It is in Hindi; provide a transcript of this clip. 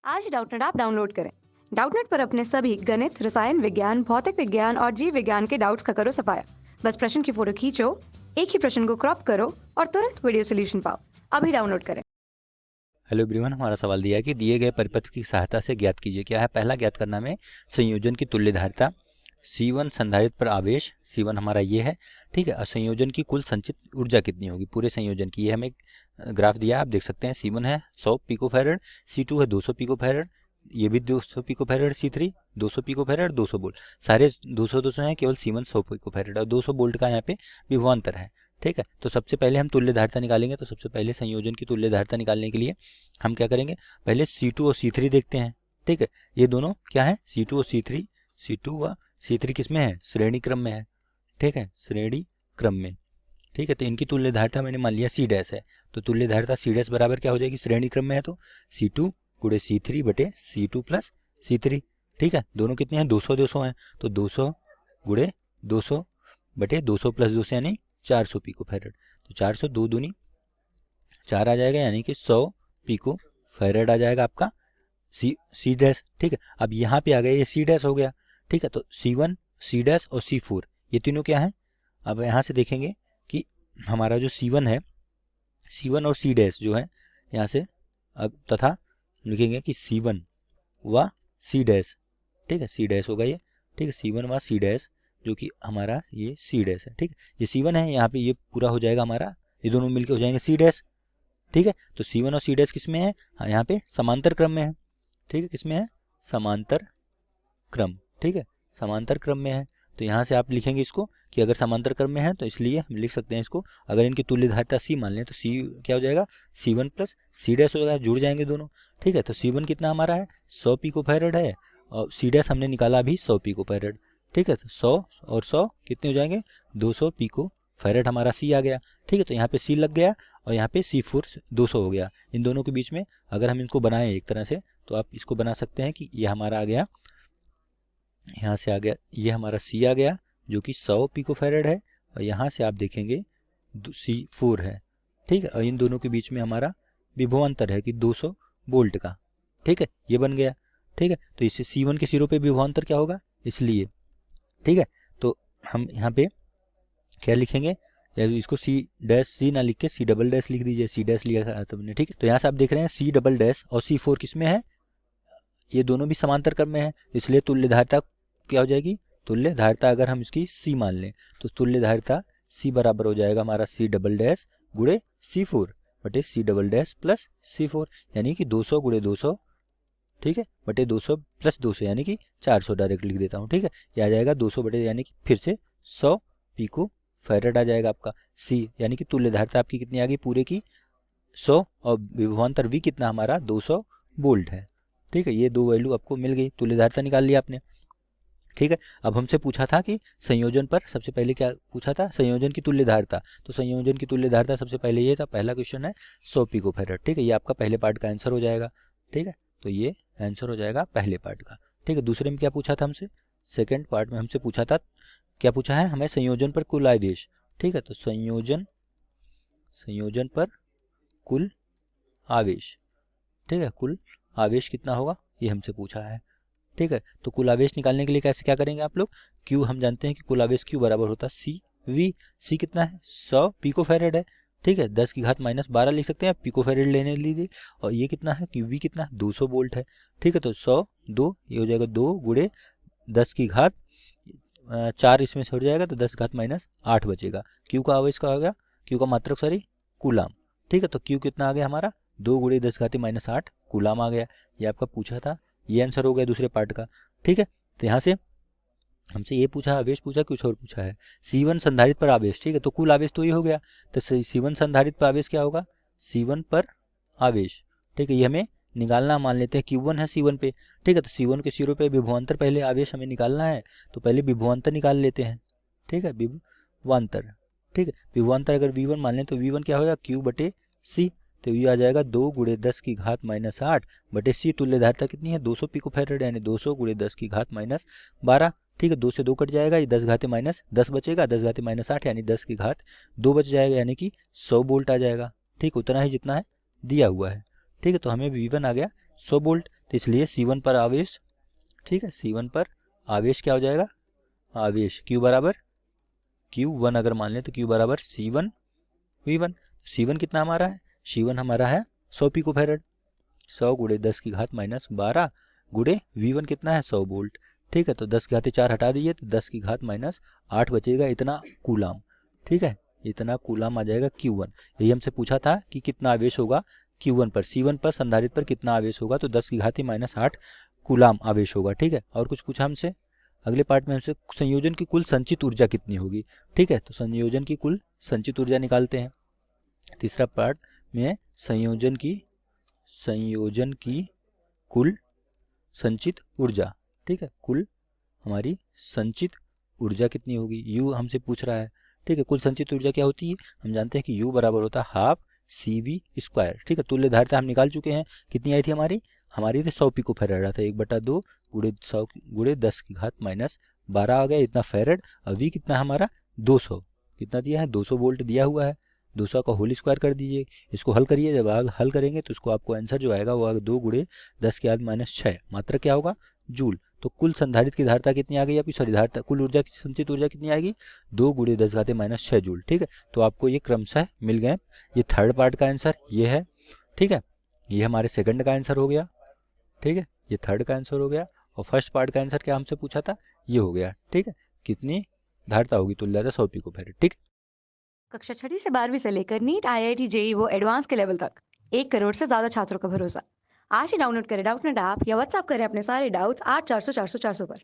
आज डाउटनेट ऐप डाउनलोड करें। डाउटनेट पर अपने सभी गणित, रसायन विज्ञान, भौतिक विज्ञान और जीव विज्ञान के डाउट्स का करो सफाया। बस प्रश्न की फोटो खींचो, एक ही प्रश्न को क्रॉप करो और तुरंत वीडियो सोल्यूशन पाओ। अभी डाउनलोड करें। हेलो एवरीवन, हमारा सवाल दिया है कि दिए गए परिपथ की सहायता से ज्ञात कीजिए। क्या है? पहला ज्ञात करना में संयोजन की तुल्यधारिता। C1 संधारित्र पर आवेश, C1 हमारा ये है, ठीक है। और संयोजन की कुल संचित ऊर्जा कितनी होगी पूरे संयोजन की, ये हमें ग्राफ दिया है, आप देख सकते हैं। C1 है 100 पिकोफैरड, C2 है 200 पिकोफैरड, ये भी 200 पिकोफैरड, C3 200 पिकोफैरड, 200 वोल्ट, सारे 200 हैं, केवल C1 100 पिकोफैरड और 200 वोल्ट का यहाँ पे विभवांतर है, ठीक है। तो सबसे पहले हम तुल्यधारिता निकालेंगे। तो सबसे पहले संयोजन की तुल्यधारिता निकालने के लिए हम क्या करेंगे, पहले C2 और C3 देखते हैं, ठीक है। ये दोनों क्या है? C2 और C3, C2 व C3 किस में है? श्रेणी क्रम में है, ठीक है, श्रेणी क्रम में, ठीक है। तो इनकी तुल्यधारिता मैंने मान लिया C डैश है, तो तुल्यधारिता C डैश बराबर क्या हो जाएगी? श्रेणी क्रम में है तो C2 गुणे C3 बटे C2 प्लस C3, ठीक है। दोनों कितने हैं? 200 200 हैं, तो 200 गुणे 200 बटे 200 प्लस 200 यानी 400 पिको फैरड। तो 400 दो दूनी 4 आ जाएगा, यानी कि 100 पिको फैरड आ जाएगा आपका सी डैश, ठीक है। अब यहाँ पे आ गया, ये C डैश हो गया, ठीक है। तो C1 C डैश और C4 ये तीनों क्या है? अब यहाँ से देखेंगे कि हमारा जो C1 है, C1 और C डैश जो है यहाँ से, अब तथा लिखेंगे कि C1 व C डैश, ठीक है, C डैश होगा ये, ठीक है। C1 व C डैश जो कि हमारा ये C डैश है, ठीक है। ये C1 है, यहाँ पे ये पूरा हो जाएगा हमारा, ये दोनों मिलके हो जाएंगे C डैश, ठीक है। तो C1 और C डैश किस में है? हाँ, यहाँ पे समांतर क्रम में है, ठीक है। किसमें है? समांतर क्रम, ठीक है, समांतर क्रम में है। तो यहाँ से आप लिखेंगे इसको कि अगर समांतर क्रम में है तो इसलिए हम लिख सकते हैं इसको, अगर इनकी तुल्यधारिता C मान लें तो C क्या हो जाएगा? C1 प्लस C डैश हो जाएगा, जुड़ जाएंगे दोनों, ठीक है। तो C1 कितना हमारा है? 100 पिको फैरड है और C डैश हमने निकाला अभी 100 पिको फैरड, ठीक है। तो 100 और 100 कितने हो जाएंगे? 200 पिको फैरड हमारा C आ गया, ठीक है। तो यहाँ पे C लग गया और यहाँ पे C4 200 हो गया। इन दोनों के बीच में अगर हम इनको बनाएं एक तरह से, तो आप इसको बना सकते हैं कि ये हमारा आ गया, यहाँ से आ गया, ये हमारा C आ गया जो कि 100 पिको फैरड है, और यहाँ से आप देखेंगे C4 है, ठीक है। और इन दोनों के बीच में हमारा विभवांतर है कि 200 वोल्ट का, ठीक है, ये बन गया, ठीक है। तो इससे C1 के सिरों पे विभवांतर क्या होगा? इसलिए, ठीक है। तो हम यहाँ पे क्या लिखेंगे, या इसको C डैश C ना लिख के C डबल डैश लिख दीजिए, C डैश लिया था तुमने, ठीक है। तो यहाँ से आप देख रहे हैं C डबल डैश और C4 किस में है? ये दोनों भी समांतर क्रम में है, इसलिए तुल्यधारिता क्या हो जाएगी? तुल्यधारिता अगर हम इसकी C मान लें तो तुल्यधारिता C बराबर हो जाएगा हमारा C डबल डैश गुणे C4 बटे C double dash plus C4, यानी कि 200 गुणे 200, ठीक है, बटे 200 प्लस 200 यानी कि 400 डायरेक्ट लिख देता हूँ, ठीक है। ये आ जाएगा 200 बटे, यानी कि फिर से 100 पिको फैरड आ जाएगा आपका C, यानी कि तुल्यधारिता आपकी कितनी आ गई? पूरे की 100 और विभवांतर V कितना हमारा? 200 वोल्ट है, ठीक है। ये दो वैल्यू आपको मिल गई, तुल्यधारिता निकाल लिया आपने, ठीक है। अब हमसे पूछा था कि संयोजन पर, सबसे पहले क्या पूछा था? संयोजन की तुल्यधारिता। तो संयोजन की तुल्यधारिता सबसे पहले ये था, पहला क्वेश्चन है 100 पिको फैरड, ठीक है। ये आपका पहले पार्ट का आंसर हो जाएगा, ठीक है। तो ये आंसर हो जाएगा पहले पार्ट का, ठीक है। दूसरे में क्या पूछा था हमसे? सेकेंड पार्ट में हमसे पूछा था, क्या पूछा है हमें? संयोजन पर कुल आवेश, ठीक है। तो संयोजन पर कुल आवेश, ठीक है, कुल आवेश कितना होगा ये हमसे पूछा है, ठीक है। तो कुल आवेश निकालने के लिए कैसे क्या करेंगे आप लोग? Q हम जानते हैं कि कुल आवेश Q बराबर होता है CV। C कितना है? 100 पिको फैरड है, ठीक है, 10 की घात माइनस 12 लिख सकते हैं, पिको फैरड लेने लीजिए। और ये कितना है? V कितना है? 200 वोल्ट है, ठीक है। तो 100 2 ये हो जाएगा 2 गुणे 10 की घात 4, इसमें से हो जाएगा तो 10 घात माइनस 8 बचेगा। Q का आवेश का होगा, Q का मात्रक सॉरी कूलाम, ठीक है। तो Q कितना आ गया हमारा? 2 गुणे 10 घाती माइनस 8 कूलाम आ गया। ये आपका पूछा था, ये आंसर हो गया दूसरे पार्ट का, ठीक है। तो यहाँ से हमसे ये पूछा, आवेश पूछा, कुछ और पूछा है। C1 संधारित्र पर आवेश, ठीक है। तो कुल आवेश तो ये हो गया, तो C1 संधारित्र पर आवेश क्या होगा? C1 पर आवेश, ठीक है। ये हमें निकालना, मान लेते हैं Q1 है C1 पे, ठीक है। तो C1 के सिरों पे विभवांतर, पहले आवेश हमें निकालना है, तो पहले विभवांतर निकाल लेते हैं, ठीक है, विभवांतर, ठीक है। विभवांतर अगर V1 मान लें तो V1 क्या होगा? Q बटे C, तो ये आ जाएगा 2 गुणे 10 की घात माइनस 8 बटे C। तुल्यधारिता कितनी है? 200 पिको फैरड, यानी 200 गुणे 10 की घात माइनस 12, ठीक है। 2 से 2 कट जाएगा, ये 10 घाते माइनस 10 बचेगा, 10 घाते माइनस 8 यानी 10 की घात 2 बच जाएगा, यानी कि 100 वोल्ट आ जाएगा, ठीक, उतना ही जितना है दिया हुआ है, ठीक है। तो हमें V1 आ गया 100 वोल्ट, तो इसलिए C1 पर आवेश, ठीक है, C1 पर आवेश क्या हो जाएगा, आवेश Q बराबर Q1 अगर मान लें तो Q बराबर C1 V1। C1 कितना हमारा है, C1 हमारा है 100 पिको फैरड, 100 गुणे 10 की घात माइनस 12 गुणे V1 कितना है 100 वोल्ट, ठीक है। तो 10 की घात 4 हटा दीजिए तो 10 की घात माइनस 8 बचेगा, इतना कूलाम, ठीक है, इतना कूलाम आ जाएगा Q1। यही हमसे पूछा था कि कितना आवेश होगा Q1 पर, C1 पर संधारित्र पर कितना आवेश होगा, तो 10 की घात माइनस 8 कूलाम आवेश होगा, ठीक है। और कुछ पूछा हमसे, अगले पार्ट में हमसे संयोजन की कुल संचित ऊर्जा कितनी होगी, ठीक है। तो संयोजन की कुल संचित ऊर्जा निकालते हैं। तीसरा पार्ट में संयोजन की कुल संचित ऊर्जा, ठीक है, कुल हमारी संचित ऊर्जा कितनी होगी, U हमसे पूछ रहा है, ठीक है। कुल संचित ऊर्जा क्या होती है, हम जानते हैं कि U बराबर होता है हाफ CV स्क्वायर, ठीक है। तुल्य धारिता हम निकाल चुके हैं, कितनी आई थी हमारी थी 100 पिको फैराड था, 1/2 गुणे 100 गुणे 10 की घात माइनस 12 आ गया, इतना फैराड। और V कितना हमारा 200, कितना दिया है 200 वोल्ट दिया हुआ है, 200 का होल स्क्वायर कर दीजिए, इसको हल करिए, जब हल करेंगे तो इसको आपको आंसर जो आएगा वो आएगा 2 गुणे 10 की घात माइनस 6, मात्रा क्या होगा जूल। तो कुल संधारित्र की धारिता कितनी आ गई आपकी, सॉरी धारिता कुल ऊर्जा की संचित ऊर्जा कितनी आएगी 2 गुणे 10 घाते माइनस 6 जूल, ठीक है। तो आपको ये क्रमशः मिल गए, ये थर्ड पार्ट का आंसर ये है, ठीक है। ये हमारे सेकंड का आंसर हो गया, ठीक है, ये थर्ड का आंसर हो गया। और फर्स्ट पार्ट का आंसर क्या हमसे पूछा था, ये हो गया, ठीक है। कितनी धारिता होगी तुल्यता 100 पिको फैराड, ठीक। कक्षा 6ठी से 12वीं से लेकर नीट, IIT, JEE वो एडवांस के लेवल तक 1 करोड़ से ज्यादा छात्रों का भरोसा। आज ही डाउनलोड करें डाउटनेट ऐप या व्हाट्सएप करें अपने सारे डाउट्स 8400 400 400 पर।